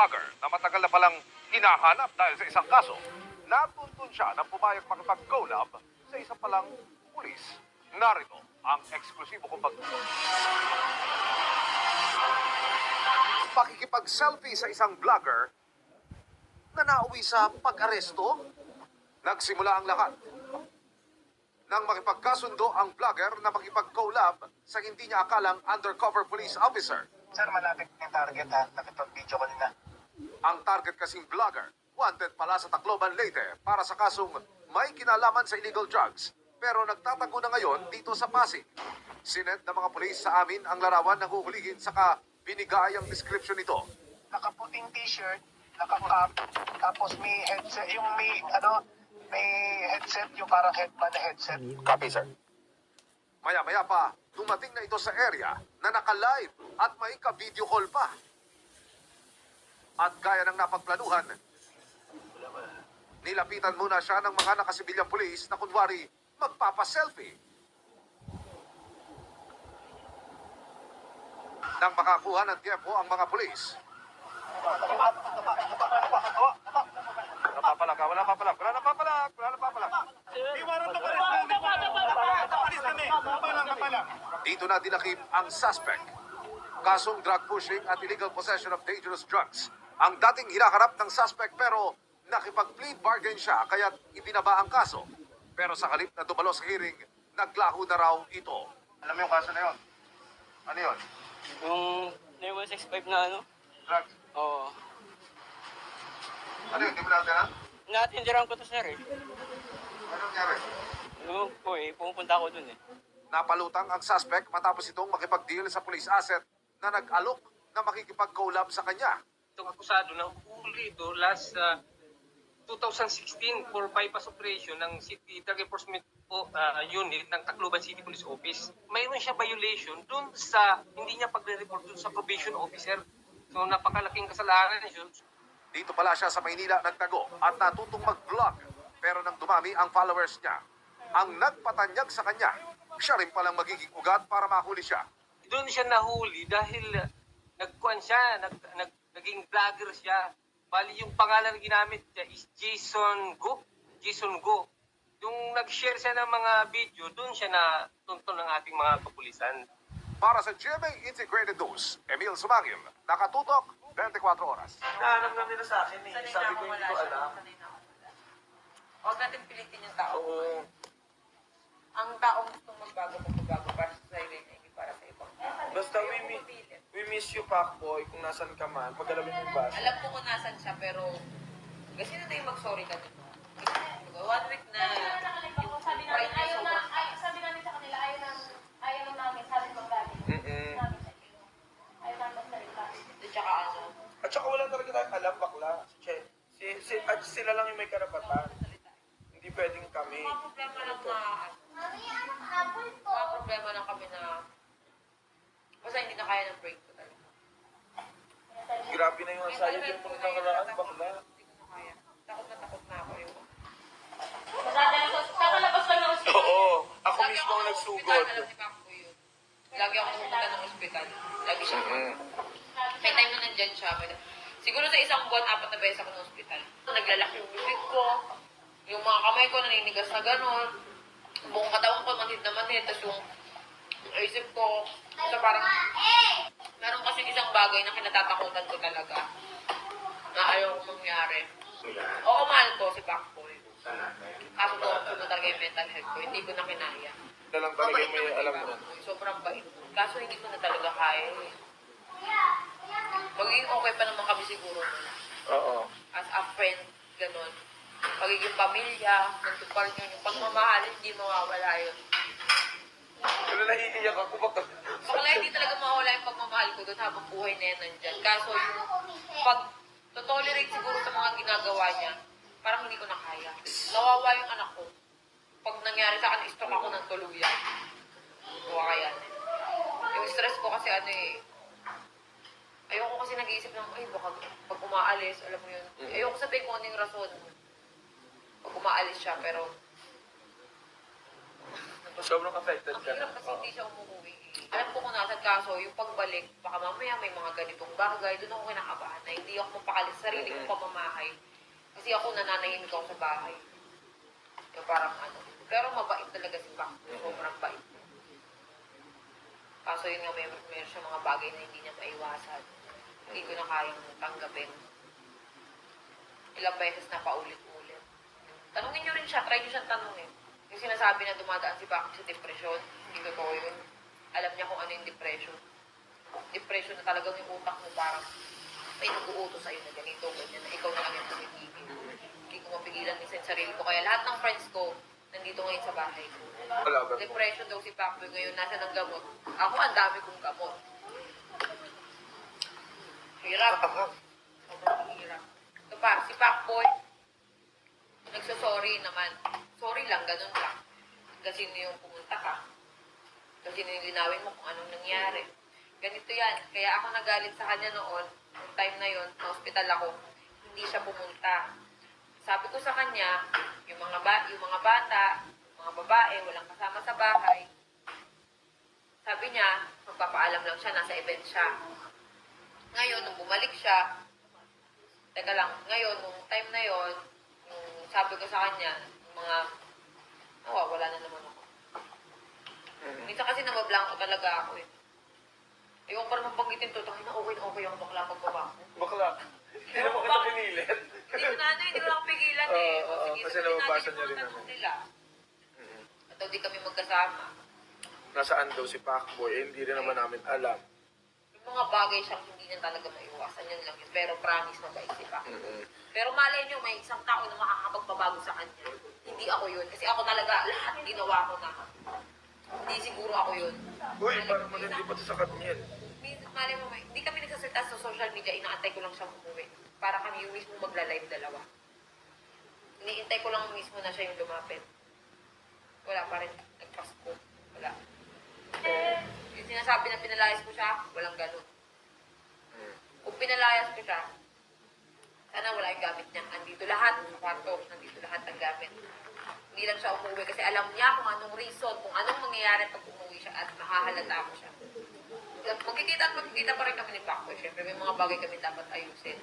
vlogger na matagal na palang hinahanap dahil sa isang kaso. Natuntun siya ng pumayag makipag-collab sa isang palang pulis. Narito ang eksklusibo kong pagtutunan. Pakikipag-selfie sa isang vlogger na nauwi sa pag-aresto. Nagsimula ang lahat nang makipagkasundo ang vlogger na makipag-collab sa hindi niya akalang undercover police officer. Sir, malapit yung target ha. Nakipag-video ko nila. Ang target kasing vlogger, wanted pala sa Tacloban Leyte para sa kasong may kinalaman sa illegal drugs pero nagtatago na ngayon dito sa Pasig. Sinend ng mga pulis sa amin ang larawan ng huhuligin saka binigay ang description nito. Nakaputing t-shirt, naka-cap, tapos may headset, yung may headset, yung parang headband na headset. Copy, sir. Maya-maya pa, dumating na ito sa area na naka-live at may ka-video call pa. At gaya ng napagplanuhan, nilapitan muna siya ng mga nakasibilyang pulis na kunwari magpapaselfie. Nang makakuha ng tiempo ang mga pulis, napapalag ka, wala napapalag. Dito na dinakip ang suspect. Kasong drug pushing at illegal possession of dangerous drugs. Ang dating hinaharap ng suspect pero nakipag-plead bargain siya kaya't ibinaba ang kaso. Pero sa halip na dumalo sa hearing, naglaho na raw ito. Alam mo yung kaso na yun? Ano yun? Yung 165 na ano? Drugs? Oo. Ano yun? Di mo natin ha? Natindiran ko to, sir eh. Ano nangyari? Ano po eh, pumunta ako dun eh. Napalutang ang suspect matapos itong makipag-deal sa police asset na nag-alok na makikipag-collab sa kanya. Itong akusado na huli ito last 2016 for bypass operation ng City Drug Enforcement Unit ng Tacloban City Police Office. Mayroon siya violation dun sa hindi niya pagre-report dun sa probation officer. So napakalaking kasalanan niya. Dito pala siya sa Maynila nagtago at natutong mag-vlog. Pero nang dumami ang followers niya, ang nagpatanyag sa kanya, siya rin palang magiging ugat para mahuli siya. Doon siya nahuli dahil nagkuhan siya, naging vlogger siya. Bali yung pangalan na ginamit niya is Jason Go. Jason Go. Yung nag-share siya ng mga video, doon siya na tuntun ng ating mga kapulisan. Para sa GMA Integrated News, Emil Sumangil, nakatutok 24 oras. Nahanap lang nila sa akin eh. Sabi ko hindi ko alam. Huwag natin pilitin yung tao. Oo. Ang taong gustong magbago para sa sarili niya, hindi para sa ibang tao. Basta we miss you, Pacboy, kung nasan ka man. Paggalawin mo yung bus. Alam ko kung nasan siya, pero kasi na tayo mag-sorry ka dito. 1 week na yung Sabi pride namin, niya sobrang sabi namin sa kanila, ayaw namin, sabi mag-gabi. Namin sa iyo. Ayaw namin magsalita. at saka ano, At saka wala talaga tayong alam, bakla. At sila lang yung may karapatan. Hindi pwedeng kami. mga problema lang mga problema lang kami na basta hindi na kaya ng break ko talaga. Grabe na yung anxiety mo na nakaraan, bakla. Hindi ko na kaya. Takot na ako yung Kakalabas lang ng hospital. Oo. Ako Lagi mismo ako ang ng nagsugod. ospital, alam ni Paco yun. Lagi ako pumunta ng ospital. Lagi siya. May time na nandyan siya. Siguro sa isang buwan, 4 na beses ako ng ospital. Naglalaki yung bibig ko. Yung mga kamay ko naninigas na gano'n. Buong katawan ko manhid na manhid. Tapos yung isip ko, so parang meron kasi isang bagay na kinatatakutan ko talaga na ayaw kong mangyari. Oo, mahal ko si Pacboy. Kaso ko talaga yung mental health ko. Hindi ko na kinaya. Na lang talaga Mabait may naman si alam mo. Pacboy. Sobrang bait. Kaso hindi ko na talaga kaya. Magiging okay pa naman kami siguro nun. Oo. As a friend, gano'n. Pagiging pamilya, nagtupar nyo, yung pagmamahal, hindi mawawala yun. Pero naiiyak ako, baka... Bakla hindi talaga mawawala yung pagmamahal ko doon habang buhay na yan nandyan. Kaso yung pag to-tolerate siguro sa mga ginagawa niya, parang hindi ko na kaya. Nawawa yung anak ko. Pag nangyari sa akin, stroke ako ng tuluyan. Buwa kaya yan. Yung stress ko kasi ano eh, ayoko kasi nag-iisip ng, ay baka pag umaalis, alam mo yun. Ayoko sabihin kung ano yung rason. Pag umaalis siya, pero Sobrang affected Ang ka na. hirap kasi hindi siya umuwi. Alam ko kung nasan kaso, yung pagbalik, baka mamaya may mga ganitong bagay, doon ako kinakabahan na hindi ako mapakalis sa sarili kong pamamahay. Kasi ako nananahimik ako sa bahay. Yung parang ano. Pero mabait talaga si Pac. Sobrang bait. Kaso yun nga, meron siya mga bagay na hindi niya maiwasan. Hindi ko na kayang tanggapin. Ilang beses na paulit-ulit. Tanungin niyo rin siya, try niyo siyang tanungin. Yung sinasabi na dumadaan si Pac sa depression, hindi totoo yun. Alam niya kung ano yung depression. Depression na talagang yung utak mo parang may nag-uutos sa'yo na ganito, ganyan, na ikaw na lang yung tumigil. Hindi ko mapigilan minsan yung sarili ko. Kaya lahat ng friends ko, nandito ngayon sa bahay ko. Wala ba? Depression daw si Pacboy ngayon, nasa ng gamot. Ako, ang dami kong gamot. Hirap. Sobrang hirap. Ito pa, si Pacboy, nagsasorry naman. Sorry lang, ganun lang. Kasi yung pumunta ka. Kasi nilinawin mo kung anong nangyari. Ganito yan. Kaya ako nagalit sa kanya noon, yung time na yon, sa hospital ako, hindi siya pumunta. Sabi ko sa kanya, yung mga bata, mga babae, walang kasama sa bahay. Sabi niya, magpapaalam lang siya, nasa event siya. Ngayon, nung bumalik siya, teka lang, ngayon, nung time na yon, yung sabi ko sa kanya, yung mga, wala na naman ako. Minsan kasi nabablanko talaga ako eh. Ewan pa naman banggitin to, tangin na okay ako bakla pagbaba ko. Bakla. Hindi naman kita pinilit. Hindi ko na hindi ko lang pigilan eh. Oo, O, sige, kasi sabihin nababasa natin niya rin yung mga tanong naman. nila. At daw di kami magkasama. Nasaan daw si Pacboy? Eh, hindi rin naman namin alam. Yung mga bagay siyang hindi niya talaga maiwasan, yun lang yun. Pero promise, mabait si Pac. Mm-mm. Pero malay niyo, may isang tao na makakapagpabago sa kanya. Hindi ako yun. Kasi ako talaga, lahat ginawa ko na. Hindi siguro ako yun. Uy, parang malandi pa to sa kanya. Malay mo, hindi kami nagsasalita sa social media, inaantay ko lang siyang umuwi. Para kami yung mismo magla-live dalawa. Iniintay ko lang mismo na siya yung lumapit. Wala pa rin. Nagpasko. Wala. Yung sinasabi na pinalayas ko siya, walang ganun. Kung pinalayas ko siya, sana wala yung gamit niya. Nandito lahat ng kwarto. Nandito lahat ng gamit. Hindi lang siya umuwi kasi alam niya kung anong reason, kung anong mangyayari pag umuwi siya at mahahalata ko siya. Magkikita pa rin kami ni Paco. Siyempre, may mga bagay kami dapat ayusin.